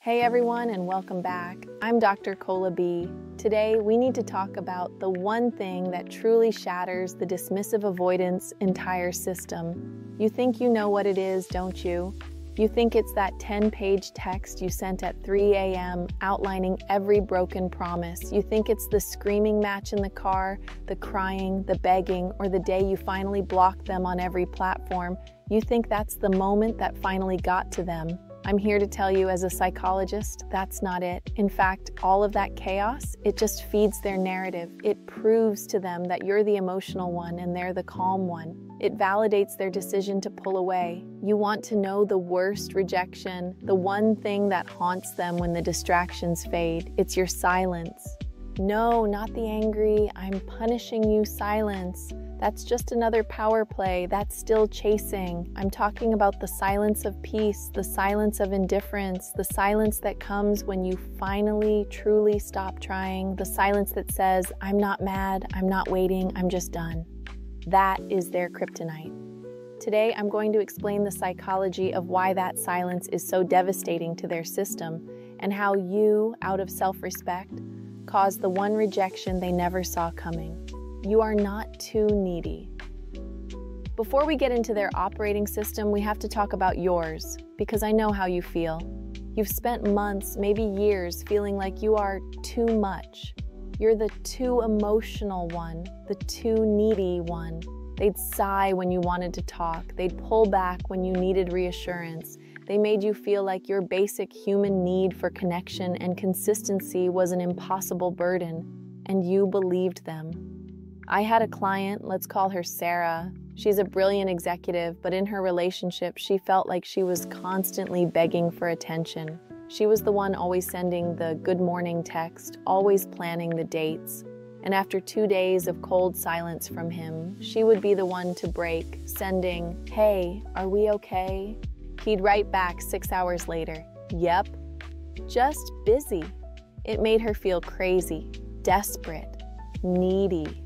Hey everyone, and welcome back. I'm Dr. Cola B. Today we need to talk about the one thing that truly shatters the dismissive avoidance entire system. You think you know what it is, don't you? You think it's that 10-page text you sent at 3 a.m. outlining every broken promise. You think it's the screaming match in the car, the crying, the begging, or the day you finally blocked them on every platform. You think that's the moment that finally got to them. I'm here to tell you as a psychologist, that's not it. In fact, all of that chaos, it just feeds their narrative. It proves to them that you're the emotional one and they're the calm one. It validates their decision to pull away. You want to know the worst rejection, the one thing that haunts them when the distractions fade. It's your silence. No, not the angry, I'm punishing you silence. That's just another power play. That's still chasing. I'm talking about the silence of peace, the silence of indifference, the silence that comes when you finally, truly stop trying, the silence that says, I'm not mad, I'm not waiting, I'm just done. That is their kryptonite. Today, I'm going to explain the psychology of why that silence is so devastating to their system and how you, out of self-respect, caused the one rejection they never saw coming. You are not too needy. Before we get into their operating system, we have to talk about yours, because I know how you feel. You've spent months, maybe years, feeling like you are too much. You're the too emotional one, the too needy one. They'd sigh when you wanted to talk. They'd pull back when you needed reassurance. They made you feel like your basic human need for connection and consistency was an impossible burden, and you believed them. I had a client, let's call her Sarah. She's a brilliant executive, but in her relationship, she felt like she was constantly begging for attention. She was the one always sending the good morning text, always planning the dates. And after 2 days of cold silence from him, she would be the one to break, sending, "Hey, are we okay?" He'd write back 6 hours later, "Yep, just busy." It made her feel crazy, desperate, needy.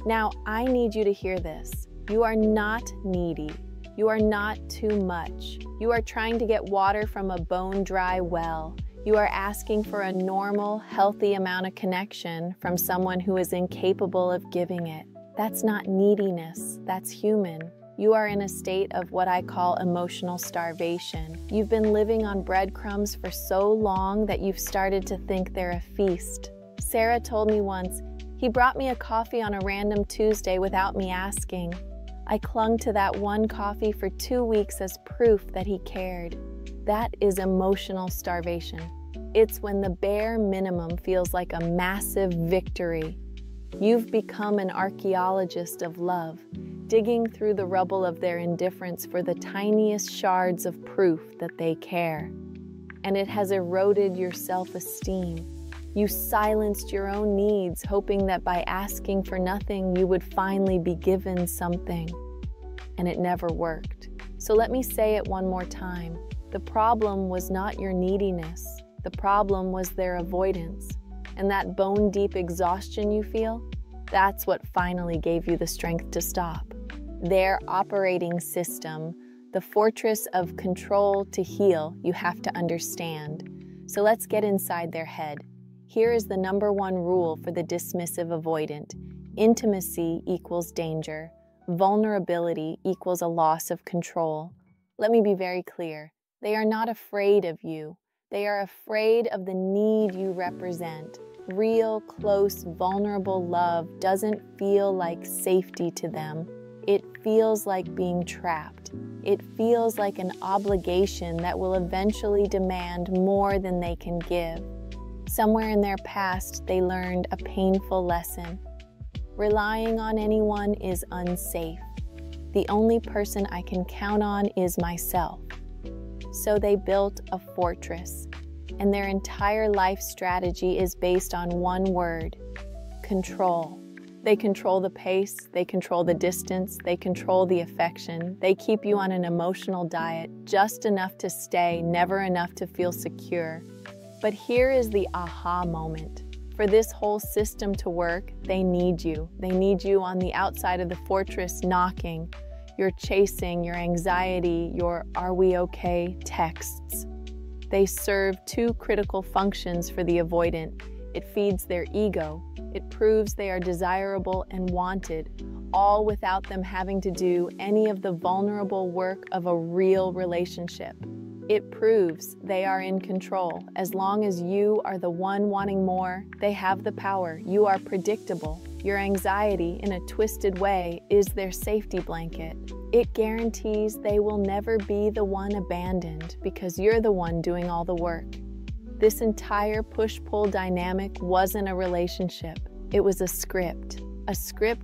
Now, I need you to hear this. You are not needy. You are not too much. You are trying to get water from a bone-dry well. You are asking for a normal, healthy amount of connection from someone who is incapable of giving it. That's not neediness. That's human. You are in a state of what I call emotional starvation. You've been living on breadcrumbs for so long that you've started to think they're a feast. Sarah told me once, "He brought me a coffee on a random Tuesday without me asking. I clung to that one coffee for 2 weeks as proof that he cared." That is emotional starvation. It's when the bare minimum feels like a massive victory. You've become an archaeologist of love, digging through the rubble of their indifference for the tiniest shards of proof that they care. And it has eroded your self-esteem. You silenced your own needs, hoping that by asking for nothing, you would finally be given something. And it never worked. So let me say it one more time. The problem was not your neediness. The problem was their avoidance. And that bone-deep exhaustion you feel, that's what finally gave you the strength to stop. Their operating system, the fortress of control to heal, you have to understand. So let's get inside their head. Here is the #1 rule for the dismissive avoidant. Intimacy equals danger. Vulnerability equals a loss of control. Let me be very clear. They are not afraid of you. They are afraid of the need you represent. Real, close, vulnerable love doesn't feel like safety to them. It feels like being trapped. It feels like an obligation that will eventually demand more than they can give. Somewhere in their past, they learned a painful lesson. Relying on anyone is unsafe. The only person I can count on is myself. So they built a fortress, and their entire life strategy is based on one word: control. They control the pace, they control the distance, they control the affection. They keep you on an emotional diet, just enough to stay, never enough to feel secure. But here is the aha moment. For this whole system to work, they need you. They need you on the outside of the fortress knocking. You're chasing your anxiety, your "are we okay" texts. They serve two critical functions for the avoidant. It feeds their ego. It proves they are desirable and wanted, all without them having to do any of the vulnerable work of a real relationship. It proves they are in control. As long as you are the one wanting more, they have the power. You are predictable. Your anxiety, in a twisted way, is their safety blanket. It guarantees they will never be the one abandoned because you're the one doing all the work. This entire push-pull dynamic wasn't a relationship. It was a script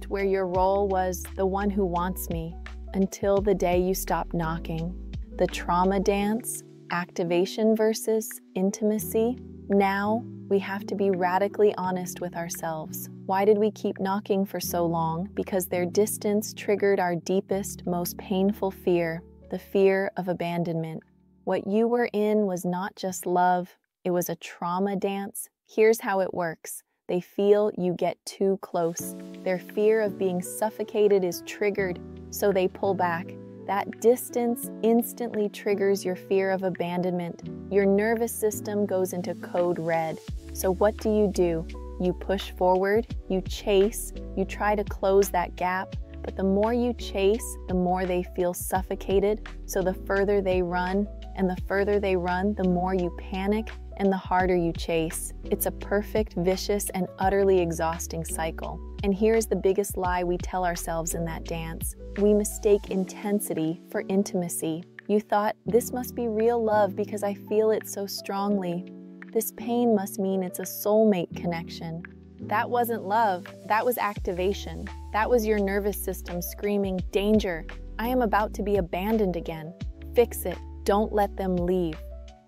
where your role was the one who wants me until the day you stop knocking. The trauma dance, activation versus intimacy. Now we have to be radically honest with ourselves. Why did we keep knocking for so long? Because their distance triggered our deepest, most painful fear, the fear of abandonment. What you were in was not just love, it was a trauma dance. Here's how it works. They feel you get too close. Their fear of being suffocated is triggered, so they pull back. That distance instantly triggers your fear of abandonment. Your nervous system goes into code red. So what do? You push forward, you chase, you try to close that gap, but the more you chase, the more they feel suffocated. So the further they run, and the further they run, the more you panic, and the harder you chase. It's a perfect, vicious, and utterly exhausting cycle. And here's the biggest lie we tell ourselves in that dance. We mistake intensity for intimacy. You thought, this must be real love because I feel it so strongly. This pain must mean it's a soulmate connection. That wasn't love, that was activation. That was your nervous system screaming, danger, I am about to be abandoned again. Fix it, don't let them leave.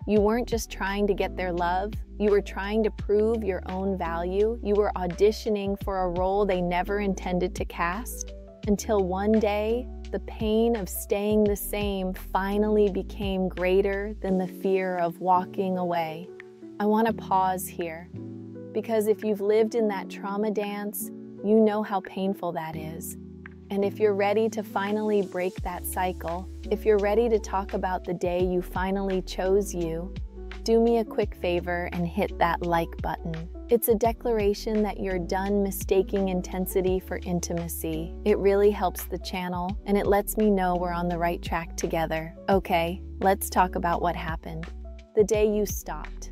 You weren't just trying to get their love, you were trying to prove your own value. You were auditioning for a role they never intended to cast. Until one day, the pain of staying the same finally became greater than the fear of walking away. I want to pause here, because if you've lived in that trauma dance, you know how painful that is. And if you're ready to finally break that cycle, if you're ready to talk about the day you finally chose you, do me a quick favor and hit that like button. It's a declaration that you're done mistaking intensity for intimacy. It really helps the channel, and it lets me know we're on the right track together. Okay, let's talk about what happened. The day you stopped.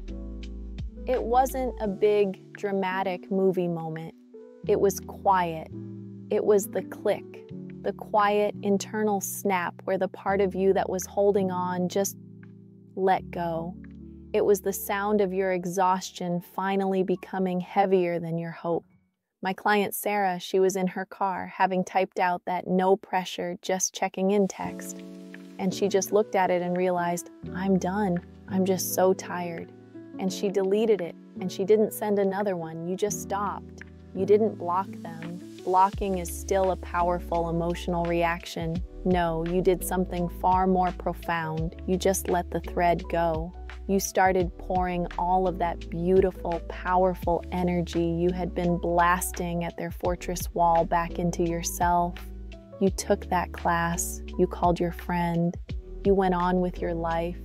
It wasn't a big, dramatic movie moment. It was quiet. It was the click, the quiet internal snap where the part of you that was holding on just let go. It was the sound of your exhaustion finally becoming heavier than your hope. My client Sarah, she was in her car having typed out that no pressure, just checking in text. And she just looked at it and realized, I'm done. I'm just so tired. And she deleted it, and she didn't send another one. You just stopped. You didn't block them. Blocking is still a powerful emotional reaction. No, you did something far more profound. You just let the thread go. You started pouring all of that beautiful, powerful energy you had been blasting at their fortress wall back into yourself. You took that class, you called your friend, you went on with your life,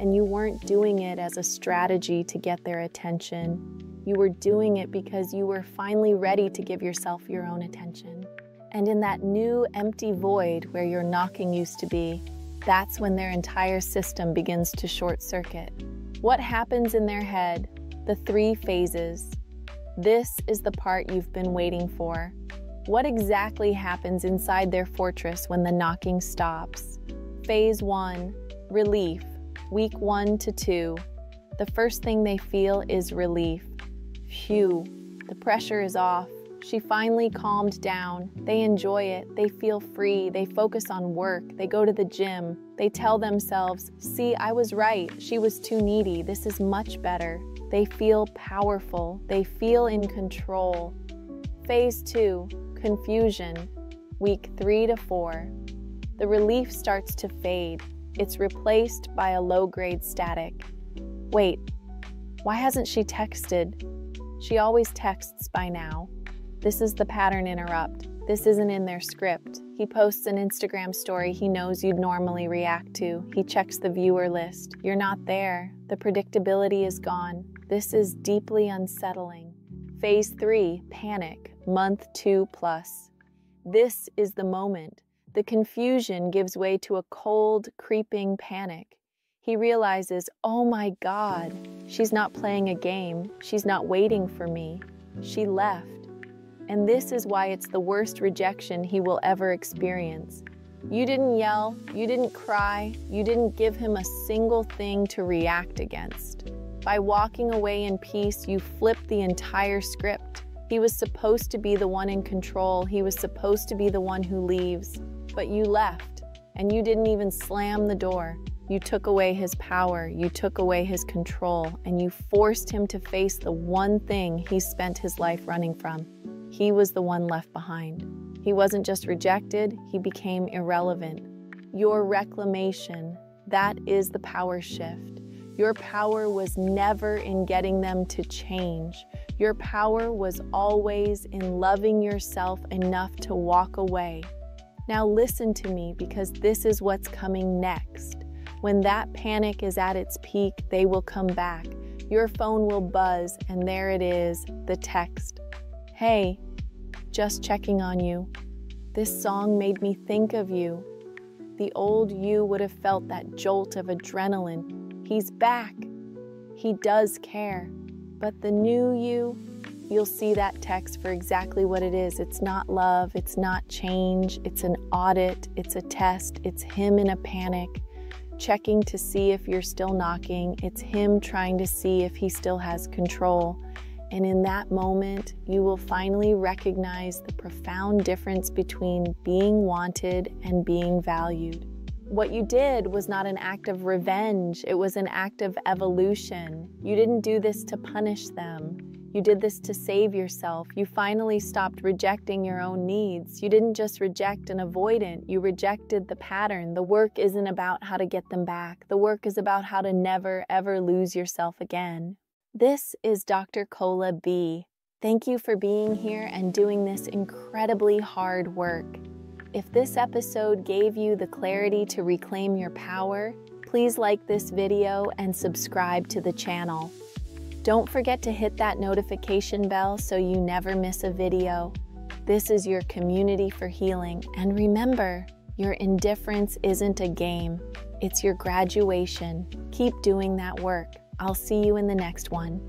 and you weren't doing it as a strategy to get their attention. You were doing it because you were finally ready to give yourself your own attention. And in that new empty void where your knocking used to be, that's when their entire system begins to short circuit. What happens in their head? The 3 phases. This is the part you've been waiting for. What exactly happens inside their fortress when the knocking stops? Phase 1, relief, week 1 to 2. The first thing they feel is relief. Phew, the pressure is off. She finally calmed down. They enjoy it. They feel free. They focus on work. They go to the gym. They tell themselves, see, I was right. She was too needy. This is much better. They feel powerful. They feel in control. Phase 2, confusion, week 3 to 4. The relief starts to fade. It's replaced by a low-grade static. Wait, why hasn't she texted? She always texts by now. This is the pattern interrupt. This isn't in their script. He posts an Instagram story he knows you'd normally react to. He checks the viewer list. You're not there. The predictability is gone. This is deeply unsettling. Phase 3, panic, month 2+. This is the moment. The confusion gives way to a cold, creeping panic. He realizes, oh my God, she's not playing a game. She's not waiting for me. She left. And this is why it's the worst rejection he will ever experience. You didn't yell, you didn't cry, you didn't give him a single thing to react against. By walking away in peace, you flipped the entire script. He was supposed to be the one in control. He was supposed to be the one who leaves. But you left, and you didn't even slam the door. You took away his power, you took away his control, and you forced him to face the one thing he spent his life running from. He was the one left behind. He wasn't just rejected, he became irrelevant. Your reclamation, that is the power shift. Your power was never in getting them to change. Your power was always in loving yourself enough to walk away. Now listen to me, because this is what's coming next. When that panic is at its peak, they will come back. Your phone will buzz, and there it is, the text. Hey, just checking on you. This song made me think of you. The old you would have felt that jolt of adrenaline. He's back. He does care. But the new you, you'll see that text for exactly what it is. It's not love, it's not change, it's an audit, it's a test, it's him in a panic, checking to see if you're still knocking. It's him trying to see if he still has control. And in that moment, you will finally recognize the profound difference between being wanted and being valued. What you did was not an act of revenge, it was an act of evolution. You didn't do this to punish them. You did this to save yourself. You finally stopped rejecting your own needs. You didn't just reject an avoidant, you rejected the pattern. The work isn't about how to get them back. The work is about how to never, ever lose yourself again. This is Dr. Cola B. Thank you for being here and doing this incredibly hard work. If this episode gave you the clarity to reclaim your power, please like this video and subscribe to the channel. Don't forget to hit that notification bell so you never miss a video. This is your community for healing, and remember, your indifference isn't a game, it's your graduation. Keep doing that work. I'll see you in the next one.